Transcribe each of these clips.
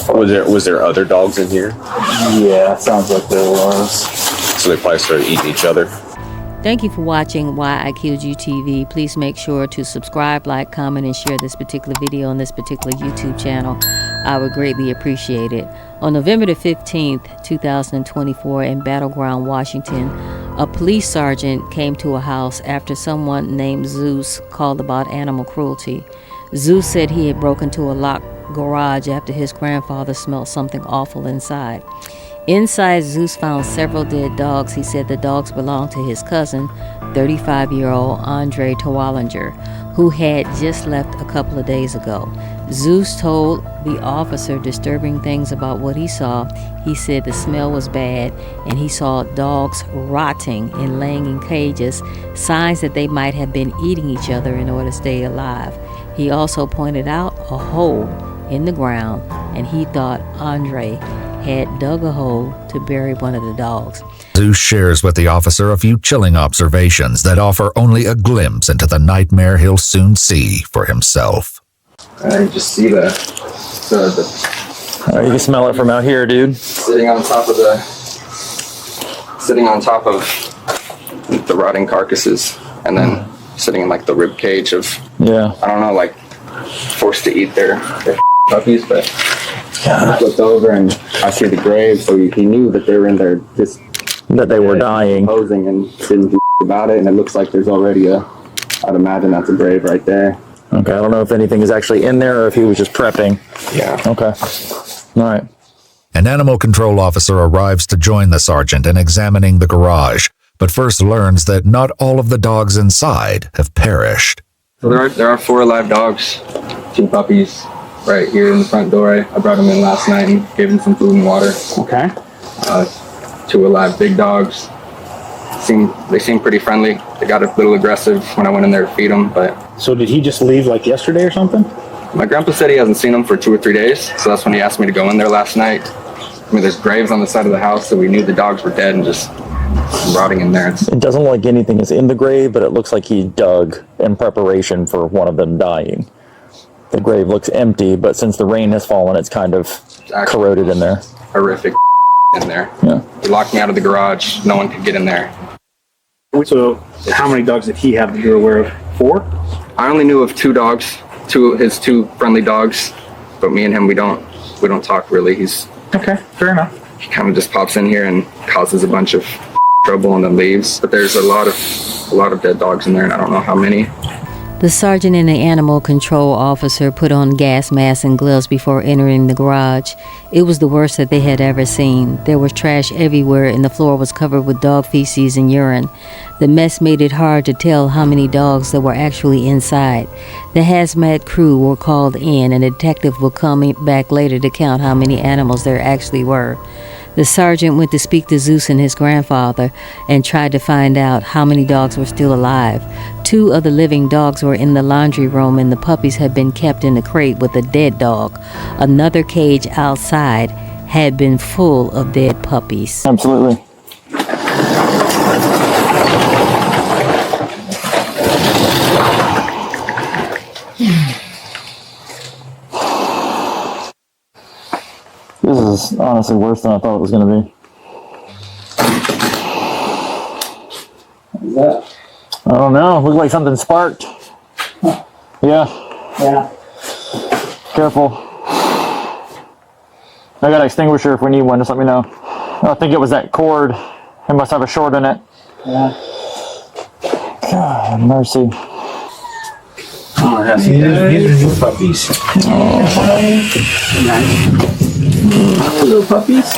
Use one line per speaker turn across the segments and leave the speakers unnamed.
Was there other dogs in here?
Yeah, sounds like there was.
So they probably started eating each other.
Thank you for watching Why I Killed You TV. Please make sure to subscribe, like, comment, and share this particular video on this particular YouTube channel. I would greatly appreciate it. On November the 15th, 2024, in Battleground, Washington, a police sergeant came to a house after someone named Zeus called about animal cruelty. Zeus said he had broken into a locked garage after his grandfather smelled something awful inside. Inside, Zeus found several dead dogs. He said the dogs belonged to his cousin, 35-year-old Andre Terwilleger, who had just left a couple of days ago. Zeus told the officer disturbing things about what he saw. He said the smell was bad and he saw dogs rotting and laying in cages, signs that they might have been eating each other in order to stay alive. He also pointed out a hole in the ground, and he thought Andre had dug a hole to bury one of the dogs.
Zeus shares with the officer a few chilling observations that offer only a glimpse into the nightmare he'll soon see for himself.
I just see the
You can smell it from out here, dude.
sitting on top of the rotting carcasses, and then sitting in like the rib cage of,
Yeah.
I don't know, like forced to eat their puppies. But I looked over and I see the grave, so he knew that they were in there just
That they were dying.
posing and didn't do about it. And it looks like there's already I'd imagine that's a grave right there.
Okay, I don't know if anything is actually in there or if he was just prepping.
Yeah.
Okay. All right.
An animal control officer arrives to join the sergeant in examining the garage, but first learns that not all of the dogs inside have perished.
So there are 4 alive dogs, 2 puppies right here in the front door. I brought them in last night and gave them some food and water.
Okay.
2 alive big dogs. They seem pretty friendly. They got a little aggressive when I went in there to feed them, but
So did he just leave like yesterday or something?
my grandpa said he hasn't seen them for 2 or 3 days, so that's when he asked me to go in there last night. I mean, there's graves on the side of the house, so we knew the dogs were dead and just rotting in there.
It doesn't look like anything is in the grave, but it looks like he dug in preparation for one of them dying. The grave looks empty, but since the rain has fallen, it's kind of corroded in there.
Horrific in there.
Yeah.
He locked me out of the garage. No one could get in there.
So how many dogs did he have that you're aware of? 4?
I only knew of 2 dogs, his 2 friendly dogs, but me and him, we don't talk really.
Okay, fair enough.
He kind of just pops in here and causes a bunch of trouble and then leaves. But there's a lot of dead dogs in there, and I don't know how many.
The sergeant and the animal control officer put on gas masks and gloves before entering the garage. It was the worst that they had ever seen. There was trash everywhere and the floor was covered with dog feces and urine. The mess made it hard to tell how many dogs there were actually inside. The hazmat crew were called in and a detective will come back later to count how many animals there actually were. The sergeant went to speak to Zeus and his grandfather and tried to find out how many dogs were still alive. 2 of the living dogs were in the laundry room and the puppies had been kept in a crate with a dead dog. Another cage outside had been full of dead puppies.
Absolutely. This is honestly worse than I thought it was going to be.
What is that?
I don't know. Looked like something sparked.
Huh.
Yeah.
Yeah.
Careful. I got an extinguisher if we need one. Just let me know. I think it was that cord. It must have a short in it.
Yeah.
God, mercy.
Oh, that's these are new puppies. Hello, puppies.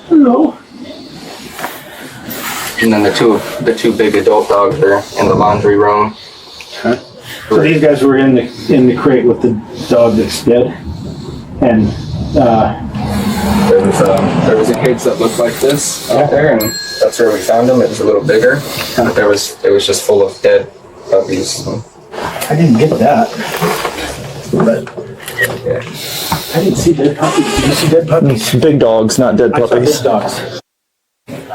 Hello.
And then the two big adult dogs are in the laundry room.
Huh? So these guys were in the crate with the dog that's dead, and
there was a cage that looked like this out there, and that's where we found them. It was a little bigger, but it was just full of dead puppies.
I didn't get that. But
Yeah.
I didn't see dead puppies. Did you see dead puppies?
Big dogs, not dead
I saw
puppies.
big dogs.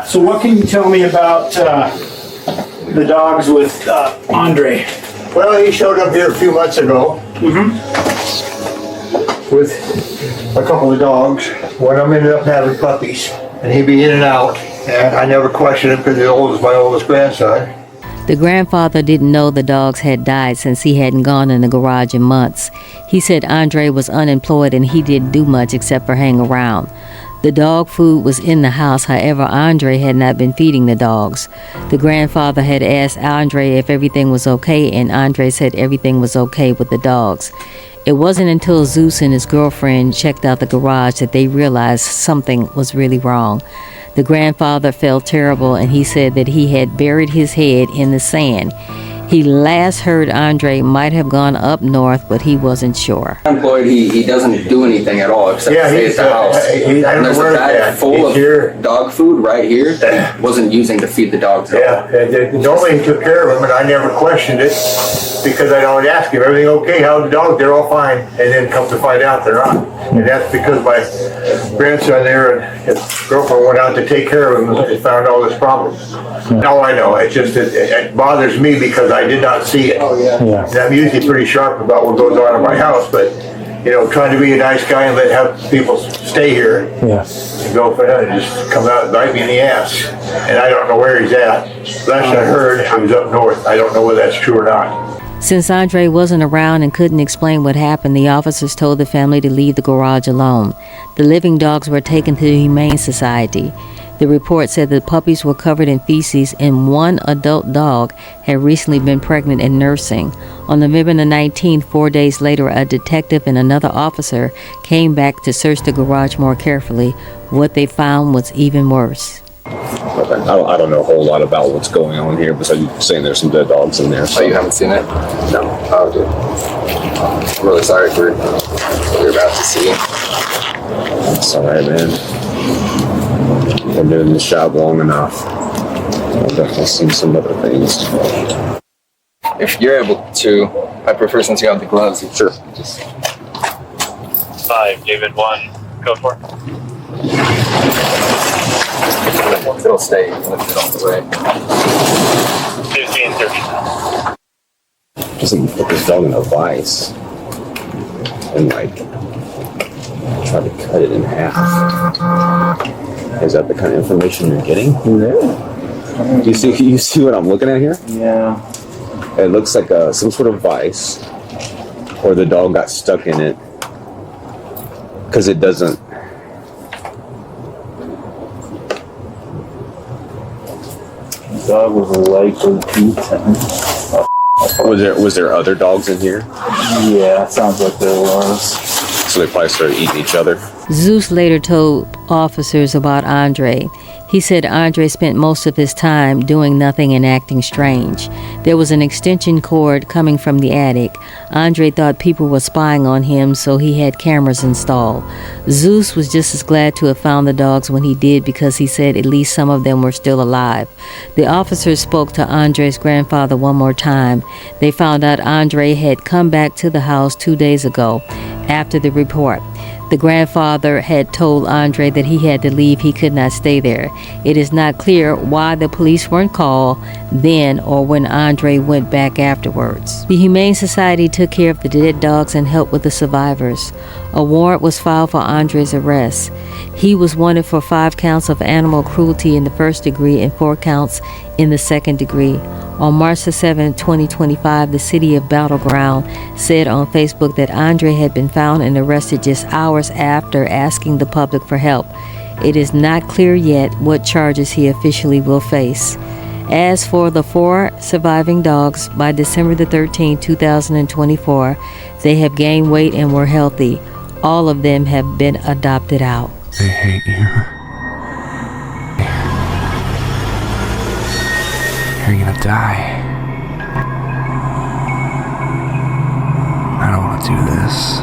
So what can you tell me about the dogs with Andre?
Well, he showed up here a few months ago. with a couple of dogs. One of them ended up having puppies, and he'd be in and out, and I never questioned him because he's my oldest grandson.
The grandfather didn't know the dogs had died since he hadn't gone in the garage in months. He said Andre was unemployed and he didn't do much except for hang around. The dog food was in the house, however, Andre had not been feeding the dogs. The grandfather had asked Andre if everything was okay, and Andre said everything was okay with the dogs. It wasn't until Zeus and his girlfriend checked out the garage that they realized something was really wrong. The grandfather felt terrible, and he said that he had buried his head in the sand. He last heard Andre might have gone up north, but he wasn't sure.
Employed, he doesn't do anything at all except stay at the house. And there's a bag full of dog food right here that he wasn't using to feed the dogs.
Normally he took care of them, and I never questioned it because I'd always ask him, everything okay? How's the dog? They're all fine. And then come to find out they're not. And that's because my grandson there and his girlfriend went out to take care of him and found all this problem. Now I know, it's just, it bothers me because I did not see it. And I'm usually pretty sharp about what goes on in my house, but, you know, trying to be a nice guy and have people stay here and go for that and just come out and bite me in the ass. And I don't know where he's at. Last I heard, he was up north. I don't know whether that's true or not.
Since Andre wasn't around and couldn't explain what happened, the officers told the family to leave the garage alone. The living dogs were taken to the Humane Society. The report said the puppies were covered in feces and one adult dog had recently been pregnant and nursing. On November the 19th, 4 days later, a detective and another officer came back to search the garage more carefully. What they found was even worse.
I don't know a whole lot about what's going on here, besides you saying there's some dead dogs in there.
So you haven't seen it?
No.
Oh, dude. I'm really sorry for what you're about to see.
It's alright, man. I've been in this job long enough. I've definitely seen some other things.
If you're able to, I prefer, since you have the gloves,
Sure.
Just
5, David 1, go for it.
it'll stay lifted off the way.
It's being searched.
Doesn't put this dog in a vice and like try to cut it in half. Is that the kind of information you're getting?
Yeah.
You see what I'm looking at here?
Yeah.
It looks like some sort of vice, or the dog got stuck in it because it doesn't.
The dog was likely eaten.
Was there other dogs in here?
Yeah, sounds like there was.
So they probably started eating each other.
Zeus later told officers about Andre. He said Andre spent most of his time doing nothing and acting strange. There was an extension cord coming from the attic. Andre thought people were spying on him, so he had cameras installed. Zeus was just as glad to have found the dogs when he did, because he said at least some of them were still alive. The officers spoke to Andre's grandfather one more time. They found out Andre had come back to the house 2 days ago after the report. The grandfather had told Andre that he had to leave. He could not stay there. It is not clear why the police weren't called then or when Andre went back afterwards. The Humane Society took care of the dead dogs and helped with the survivors. A warrant was filed for Andre's arrest. He was wanted for 5 counts of animal cruelty in the first degree and 4 counts in the second degree. On March 7, 2025, the city of Battleground said on Facebook that Andre had been found and arrested just hours after asking the public for help. It is not clear yet what charges he officially will face. As for the 4 surviving dogs, by December the 13th, 2024, they have gained weight and were healthy. All of them have been adopted out.
They hate you. You're gonna die. I don't want to do this.